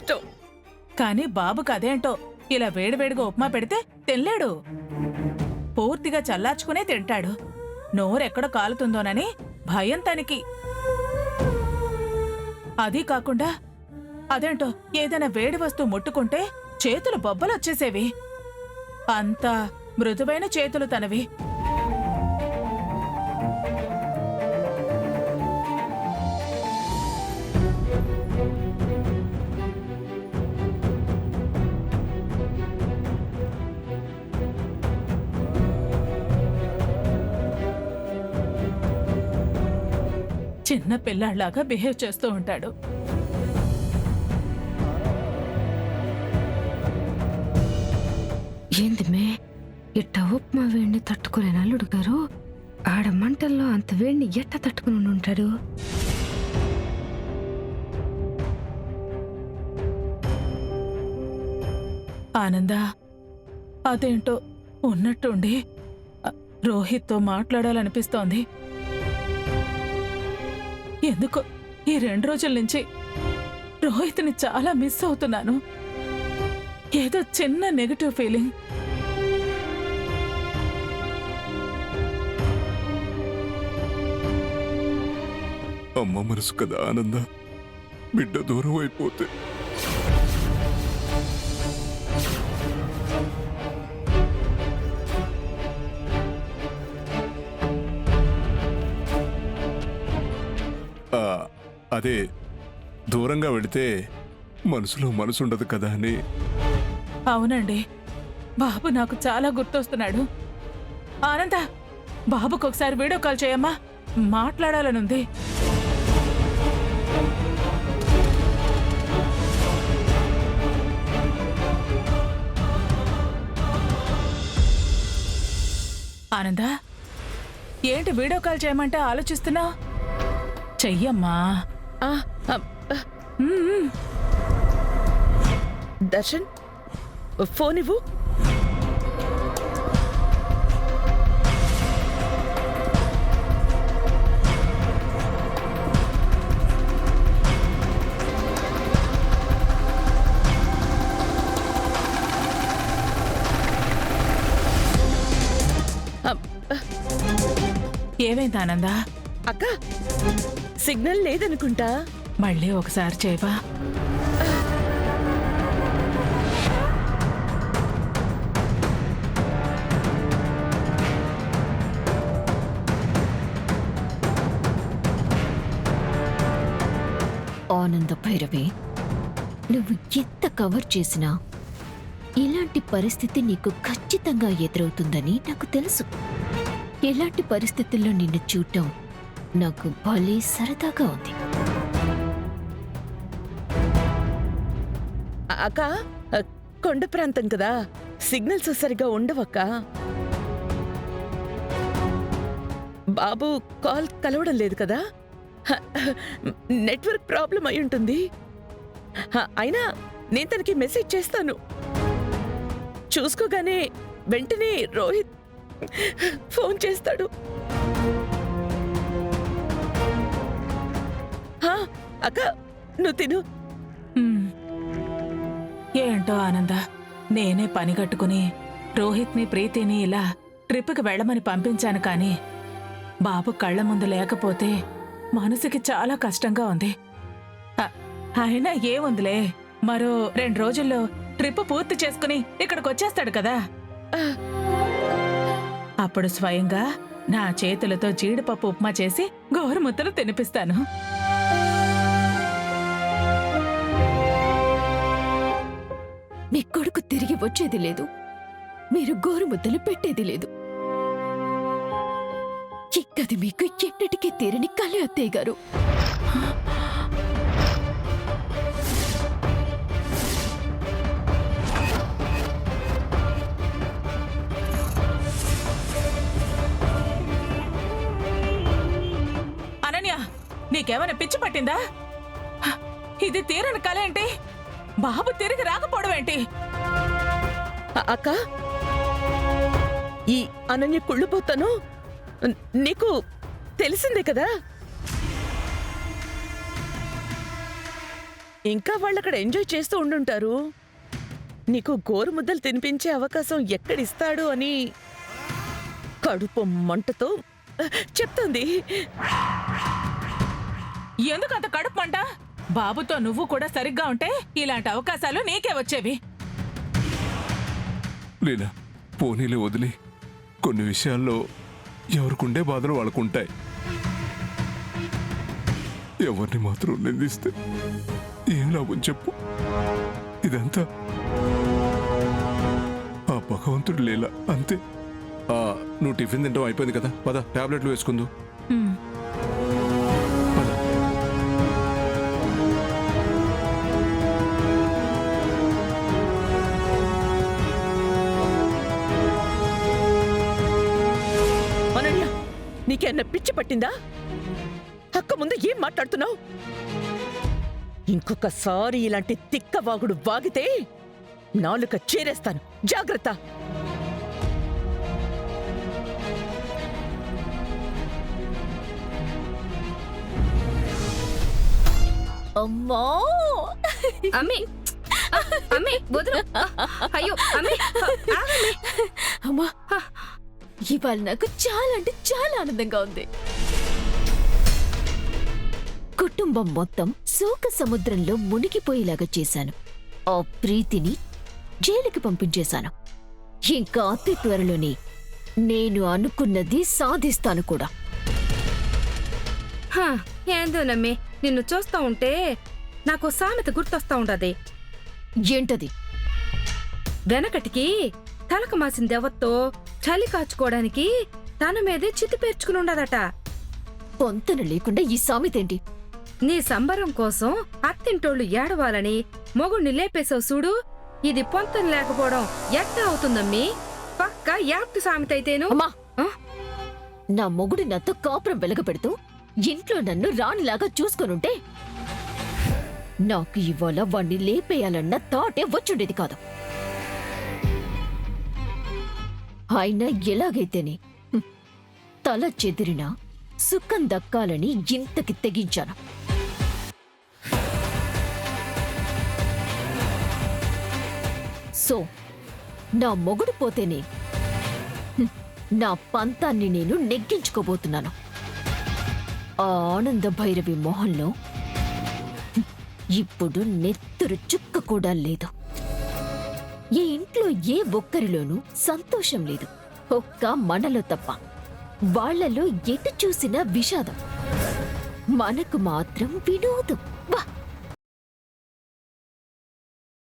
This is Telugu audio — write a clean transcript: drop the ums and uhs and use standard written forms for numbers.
ఇష్టం. కానీ బాబుకి అదేంటో ఇలా వేడివేడిగా ఉప్మా పెడితే తినలేడు. పూర్తిగా చల్లార్చుకునే తింటాడు. నోరెక్కడ కాలుతుందోనని భయం తనకి. అదీ కాకుండా అదేంటో ఏదైనా వేడి వస్తువు ముట్టుకుంటే చేతులు బొబ్బలొచ్చేసేవి. అంత మృదువైన చేతులు తనవి. చిన్న పిల్లాళ్లాగా బిహేవ్ చేస్తూ ఉంటాడు. ఏందిమే ఇట్ట ఉప్మా వేడిని తట్టుకోలేని అల్లుడు గారు ఆడ మంటల్లో అంత వేడిని ఎట్ట తట్టుకుని ఉంటాడు? ఆనందా, అదేంటో ఉన్నట్టుండి రోహిత్తో మాట్లాడాలనిపిస్తోంది. ఎందుకో ఈ 2 రోజుల నుంచి రోహిత్ని చాలా మిస్ అవుతున్నాను. ఏదో చిన్న నెగటివ్ ఫీలింగ్. అమ్మ మనసు కదా ఆనంద, బిడ్డ దూరం అయిపోతే. అదే దూరంగా వెళితే మనసులో మనసుండదు కదా అని. అవునండి, బాబు నాకు చాలా గుర్తొస్తున్నాడు. ఆనంద, బాబుకు ఒకసారి వీడియో కాల్ చేయమ్మా, మాట్లాడాలనుంది. ఆనంద, ఏంటి వీడియో కాల్ చేయమంటే ఆలోచిస్తున్నా? చెయ్యమ్మా. దర్శన్, ఫోన్ ఇవ్వు. ఏమైంది ఆనందా? అక్క, సిగ్నల్ లేదనుకుంటా. మళ్ళీ ఒకసారి చేయవా? ఆనంద భైరవి, నువ్వు ఎంత కవర్ చేసినా ఇలాంటి పరిస్థితి నీకు ఖచ్చితంగా ఎదురవుతుందని నాకు తెలుసు. ఇలాంటి పరిస్థితుల్లో నిన్ను చూడటం నాకు భలే సరదాగా ఉంది. అక్క, కొండ ప్రాంతం కదా, సిగ్నల్స్ సరిగా ఉండవక్క. బాబు కాల్ కలవడం లేదు కదా, నెట్వర్క్ ప్రాబ్లం అయి ఉంటుంది. అయినా నేను తనకి మెసేజ్ చేస్తాను. చూసుకోగానే వెంటనే రోహిత్ ఫోన్ చేస్తాడు. అక్క, నువ్వు తిను. ఏంటో ఆనంద, నేనే పని కట్టుకుని రోహిత్ని ప్రీతిని ఇలా ట్రిప్కి వెళ్ళమని పంపించాను. కానీ బాబు కళ్ళ ముందు లేకపోతే మనసుకి చాలా కష్టంగా ఉంది. అయినా ఏముందిలే, మరో 2 రోజుల్లో ట్రిప్ పూర్తి చేసుకుని ఇక్కడికి వచ్చేస్తాడు కదా. అప్పుడు స్వయంగా నా చేతులతో జీడిపప్పు ఉప్మా చేసి గోరుముద్దలు తినిపిస్తాను. మీ కొడుకు తిరిగి వచ్చేది లేదు, మీరు గోరుముద్దలు పెట్టేది లేదు. ఇక్కది మీకు ఎన్నటికీ తీరని కల అత్తయ్య గారు. అనన్య, నీకేమైనా పిచ్చి పట్టిందా? ఇది తీరని కల ఏంటి? బాబు తిరిగి రాకపోవడం ఏంటి? అక్క, ఈ అనన్య కుళ్ళిపోతాను నీకు తెలిసిందే కదా. ఇంకా వాళ్ళక్కడ ఎంజాయ్ చేస్తూ ఉండుంటారు. నీకు గోరుముద్దలు తినిపించే అవకాశం ఎక్కడిస్తాడు అని కడుపు మంటతో చెప్తుంది. ఎందుకంత కడుపు మంట? బాబుతో నువ్వు కూడా సరిగ్గా ఉంటే ఇలాంటి అవకాశాలు నీకే వచ్చేవి. లీలా, పోనీలే వదిలి. కొన్ని విషయాల్లో ఎవరికుండే బాధలు వాళ్ళకుంటాయి. ఎవరిని మాత్రం నిందిస్తే ఏం లాభం చెప్పు? ఇదంతా ఆ భగవంతుడు లీల, అంతే. నువ్వు టిఫిన్ తింటాం అయిపోయింది కదా, పద టాబ్లెట్లు వేసుకుందు. అనన్య, నీకేమన్నా పిచ్చి పట్టిందా? అక్క ముందు ఏం మాట్లాడుతున్నావు? ఇంకొకసారి ఇలాంటి తిక్కవాగుడు వాగితే నాలుక చేరేస్తాను, జాగ్రత్త. అమ్మా అమ్మి అమ్మి వదులు. అయ్యో అమ్మి అమ్మా, ఇవాళ నాకు చాలా అంటే చాలా ఆనందంగా ఉంది. కుటుంబం మొత్తం శోక సముద్రంలో మునిగిపోయేలాగా చేశాను. ఆ ప్రీతిని జైలుకి పంపించేశాను. ఇంకా అతి త్వరలోనే నేను అనుకున్నది సాధిస్తాను కూడా. ఏందోనమ్మి, నిన్ను చూస్తా ఉంటే నాకు సామెత గుర్తొస్తా ఉండది. ఏంటది? వెనకటికి తలక మాసిన దెవత్తో చలి కాచుకోవడానికి తన మీదే చితి పేర్చుకుని ఉండదట. పొంతన లేకుండా ఈ సామెతేంటి? నీ సంబరం కోసం అత్తింటోళ్లు ఏడవాలని మొగుణ్ణి లేపేశావు చూడు. ఇది పొంతన లేకపోవడం ఎట్టా అవుతుందమ్మీ? పక్క యాప్టు సామెత అయితేను. అమ్మా, నా మొగుడు నాతో కాపురం వెలగపెడుతూ ఇంట్లో నన్ను రాణిలాగా చూసుకొనుంటే నాకు ఇవాళ వాణ్ణి లేపేయాలన్న థాటే వచ్చుండేది కాదు. అయినా ఎలాగైతేనే తల చెదిరినా సుఖం దక్కాలని ఇంతకి తెగించాను. సో నా మొగుడు పోతేనే నా పంతాన్ని నేను నెగ్గించుకోబోతున్నాను. ఆ ఆనంద భైరవి మొహంలో ఇప్పుడు నెత్తురు చుక్క కూడా లేదు. ఈ ఇంట్లో ఏ ఒక్కరిలోనూ సంతోషం లేదు, ఒక్క మనలో తప్ప. వాళ్లలో ఎటు చూసినా విషాదం, మనకు మాత్రం వినోదం. వా!